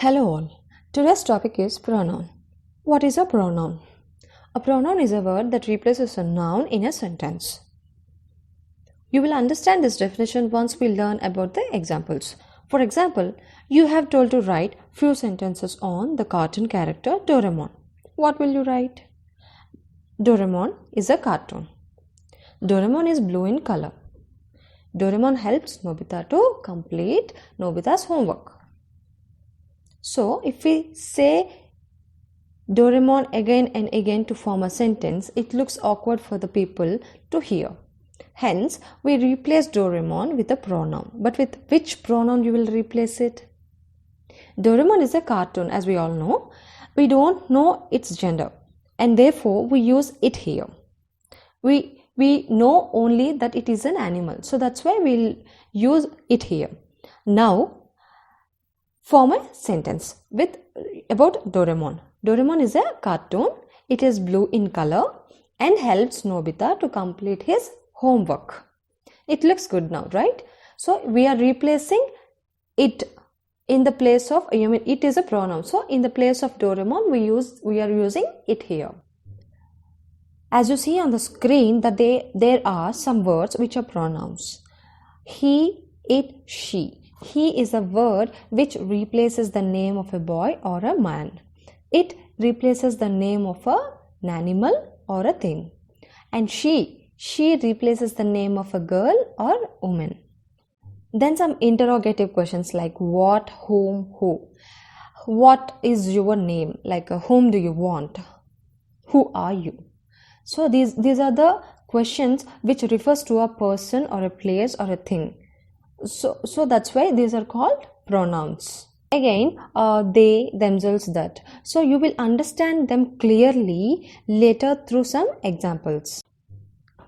Hello all. Today's topic is pronoun. What is a pronoun? A pronoun is a word that replaces a noun in a sentence. You will understand this definition once we learn about the examples. For example, you have told to write few sentences on the cartoon character Doraemon. What will you write? Doraemon is a cartoon. Doraemon is blue in color. Doraemon helps Nobita to complete Nobita's homework. So, if we say Doraemon again and again to form a sentence, it looks awkward for the people to hear. Hence, we replace Doraemon with a pronoun. But with which pronoun you will replace it? Doraemon is a cartoon, as we all know. We don't know its gender, and therefore we use it here. We know only that it is an animal, so that's why we'll use it here. Now, form a sentence with about Doraemon. Doraemon is a cartoon. It is blue in color and helps Nobita to complete his homework. It looks good now, right? So we are replacing it in the place of, it is a pronoun. So in the place of Doraemon, we are using it here. As you see on the screen, that there are some words which are pronouns. He, it, she. He is a word which replaces the name of a boy or a man. It replaces the name of an animal or a thing. And she replaces the name of a girl or woman. Then some interrogative questions like what, whom, who. What is your name? Like whom do you want? Who are you? So these are the questions which refers to a person or a place or a thing. So that's why these are called pronouns. Again, they, themselves, that. So you will understand them clearly later through some examples.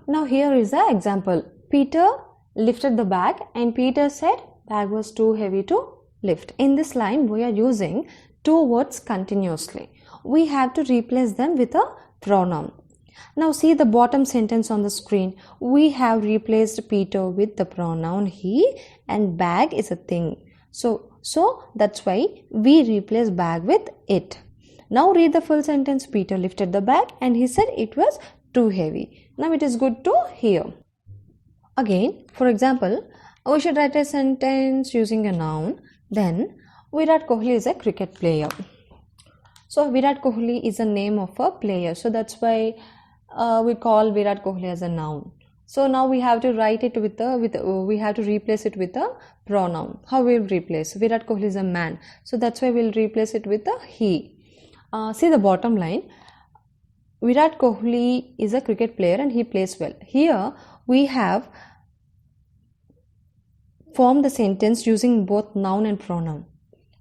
Now here is an example. Peter lifted the bag and Peter said bag was too heavy to lift. In this line we are using two words continuously. We have to replace them with a pronoun. Now see the bottom sentence on the screen. We have replaced Peter with the pronoun he and bag is a thing. So that's why we replace bag with it. Now read the full sentence. Peter lifted the bag and he said it was too heavy. Now it is good to hear. Again, for example, we should write a sentence using a noun. Then Virat Kohli is a cricket player. So Virat Kohli is a name of a player. So that's why we call Virat Kohli as a noun. So now we have to write it we have to replace it with a pronoun. How we'll replace? Virat Kohli is a man. So that's why we'll replace it with a he. See the bottom line. Virat Kohli is a cricket player and he plays well. Here we have formed the sentence using both noun and pronoun.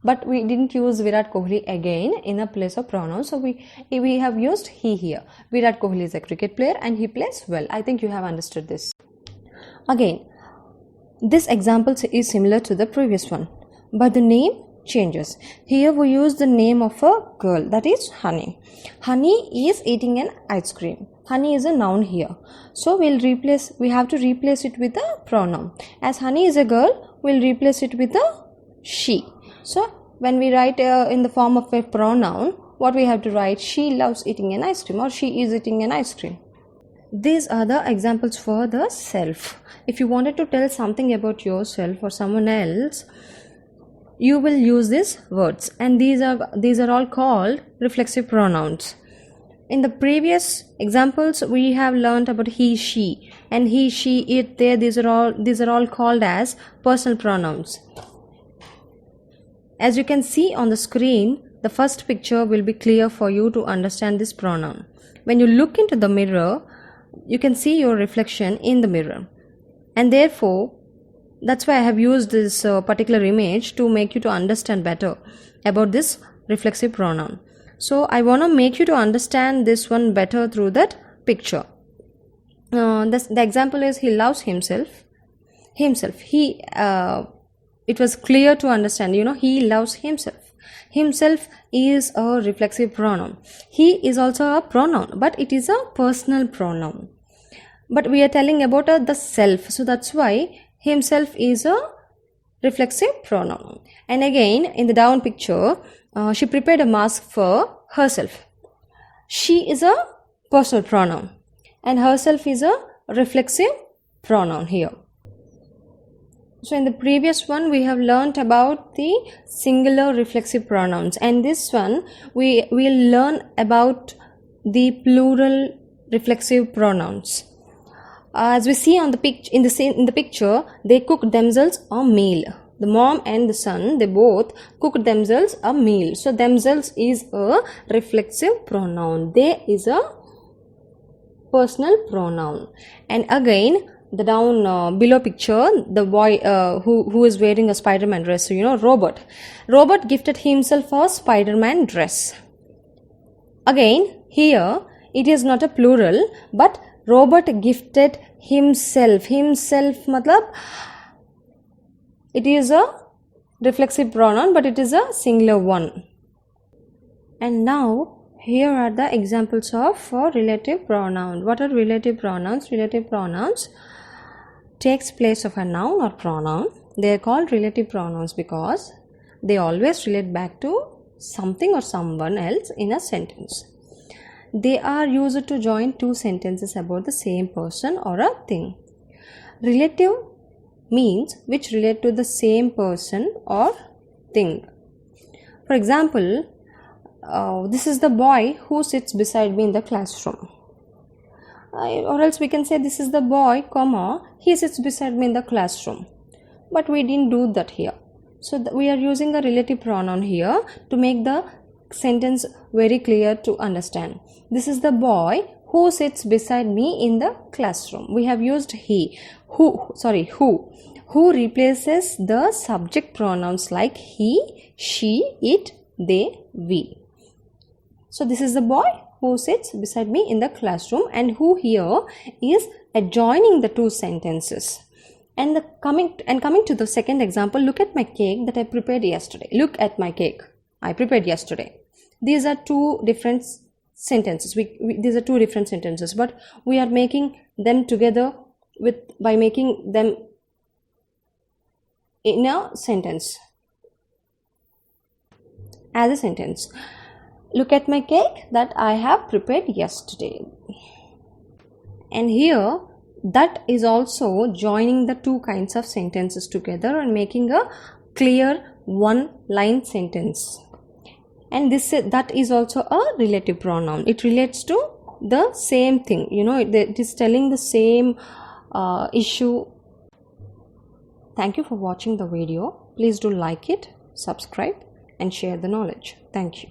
But we didn't use Virat Kohli again in a place of pronoun. So we have used he here. Virat Kohli is a cricket player and he plays well. I think you have understood this. Again, this example is similar to the previous one, but the name changes. Here we use the name of a girl, that is Honey. Honey is eating an ice cream. Honey is a noun here. So we have to replace it with a pronoun. As Honey is a girl, we'll replace it with a she. So when we write in the form of a pronoun, what we have to write? She loves eating an ice cream or she is eating an ice cream. These are the examples for the self. If you wanted to tell something about yourself or someone else, you will use these words, and these are all called reflexive pronouns. In the previous examples, we have learned about he, she, and he, she, it, they. These are all called as personal pronouns. As you can see on the screen, the first picture will be clear for you to understand this pronoun. When you look into the mirror, you can see your reflection in the mirror, and therefore that's why I have used this particular image to make you to understand better about this reflexive pronoun. So I want to make you to understand this one better through that picture. The example is he loves himself. It was clear to understand, he loves himself. Himself is a reflexive pronoun. He is also a pronoun, but it is a personal pronoun. But we are telling about the self. So that's why himself is a reflexive pronoun. And again, in the down picture, she prepared a mask for herself. She is a personal pronoun and herself is a reflexive pronoun here. So in the previous one we have learnt about the singular reflexive pronouns, and this one we will learn about the plural reflexive pronouns. As we see on the in the picture, they cooked themselves a meal. The mom and the son, they both cooked themselves a meal. So themselves is a reflexive pronoun. They is a personal pronoun. And again, the down below picture, the boy who is wearing a Spider-Man dress, so Robert gifted himself a Spider-Man dress. Again, here it is not a plural, but Robert gifted himself matlab it is a reflexive pronoun, but it is a singular one. And now here are the examples of relative pronoun. What are relative pronouns? Relative pronouns takes place of a noun or pronoun. They are called relative pronouns because they always relate back to something or someone else in a sentence. They are used to join two sentences about the same person or a thing. Relative means which relate to the same person or thing. For example, this is the boy who sits beside me in the classroom. Or else we can say this is the boy, he sits beside me in the classroom. But we didn't do that here. So we are using a relative pronoun here to make the sentence very clear to understand. This is the boy who sits beside me in the classroom. We have used who replaces the subject pronouns like he, she, it, they, we. So this is the boy who sits beside me in the classroom, and who here is adjoining the two sentences. And coming to the second example, look at my cake that I prepared yesterday. Look at my cake I prepared yesterday. These are two different sentences. These are two different sentences, but we are making them together by making them in a sentence, as a sentence. Look at my cake that I have prepared yesterday. And here, that is also joining the two kinds of sentences together and making a clear one-line sentence. And that is also a relative pronoun. It relates to the same thing. It is telling the same issue. Thank you for watching the video. Please do like it, subscribe, and share the knowledge. Thank you.